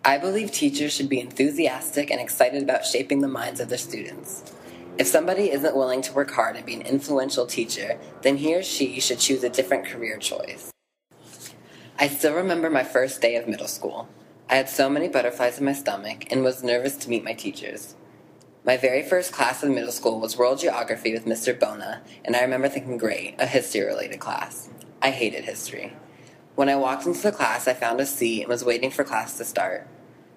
I believe teachers should be enthusiastic and excited about shaping the minds of their students. If somebody isn't willing to work hard and be an influential teacher, then he or she should choose a different career choice. I still remember my first day of middle school. I had so many butterflies in my stomach and was nervous to meet my teachers. My very first class in middle school was World Geography with Mr. Bona, and I remember thinking, great, a history-related class. I hated history. When I walked into the class, I found a seat and was waiting for class to start.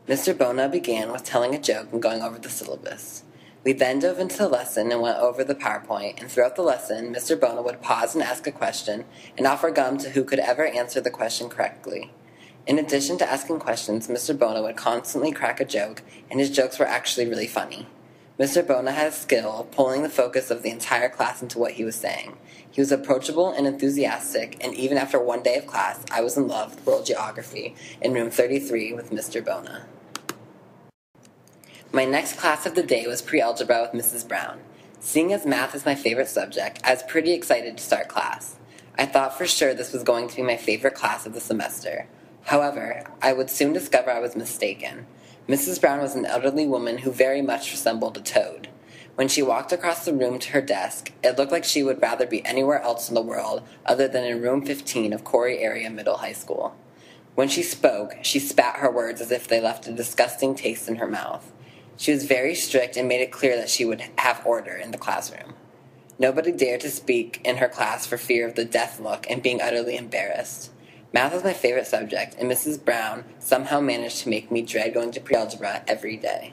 Mr. Bona began with telling a joke and going over the syllabus. We then dove into the lesson and went over the PowerPoint, and throughout the lesson, Mr. Bona would pause and ask a question and offer gum to who could ever answer the question correctly. In addition to asking questions, Mr. Bona would constantly crack a joke, and his jokes were actually really funny. Mr. Bona had a skill of pulling the focus of the entire class into what he was saying. He was approachable and enthusiastic, and even after one day of class, I was in love with World Geography in room 33 with Mr. Bona. My next class of the day was pre-algebra with Mrs. Brown. Seeing as math is my favorite subject, I was pretty excited to start class. I thought for sure this was going to be my favorite class of the semester. However, I would soon discover I was mistaken. Mrs. Brown was an elderly woman who very much resembled a toad. When she walked across the room to her desk, it looked like she would rather be anywhere else in the world other than in room 15 of Corey Area Middle High School. When she spoke, she spat her words as if they left a disgusting taste in her mouth. She was very strict and made it clear that she would have order in the classroom. Nobody dared to speak in her class for fear of the death look and being utterly embarrassed. Math was my favorite subject, and Mrs. Brown somehow managed to make me dread going to pre-algebra every day.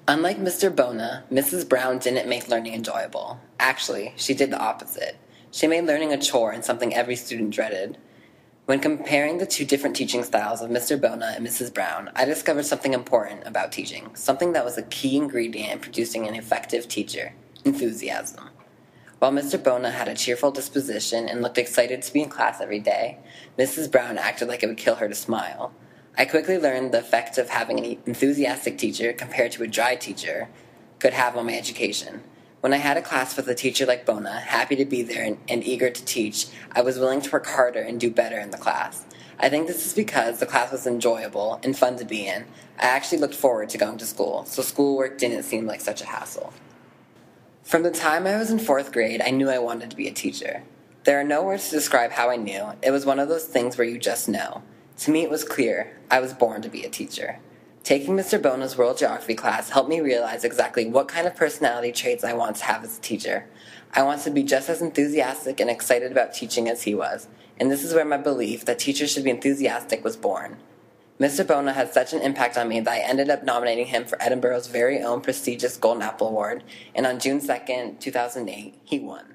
Unlike Mr. Bona, Mrs. Brown didn't make learning enjoyable. Actually, she did the opposite. She made learning a chore and something every student dreaded. When comparing the two different teaching styles of Mr. Bona and Mrs. Brown, I discovered something important about teaching, something that was a key ingredient in producing an effective teacher: enthusiasm. While Mr. Bona had a cheerful disposition and looked excited to be in class every day, Mrs. Brown acted like it would kill her to smile. I quickly learned the effect of having an enthusiastic teacher compared to a dry teacher could have on my education. When I had a class with a teacher like Bona, happy to be there and eager to teach, I was willing to work harder and do better in the class. I think this is because the class was enjoyable and fun to be in. I actually looked forward to going to school, so schoolwork didn't seem like such a hassle. From the time I was in 4th grade, I knew I wanted to be a teacher. There are no words to describe how I knew. It was one of those things where you just know. To me, it was clear. I was born to be a teacher. Taking Mr. Bona's World Geography class helped me realize exactly what kind of personality traits I want to have as a teacher. I want to be just as enthusiastic and excited about teaching as he was, and this is where my belief that teachers should be enthusiastic was born. Mr. Bona had such an impact on me that I ended up nominating him for Edinburgh's very own prestigious Golden Apple Award, and on June 2nd, 2008, he won.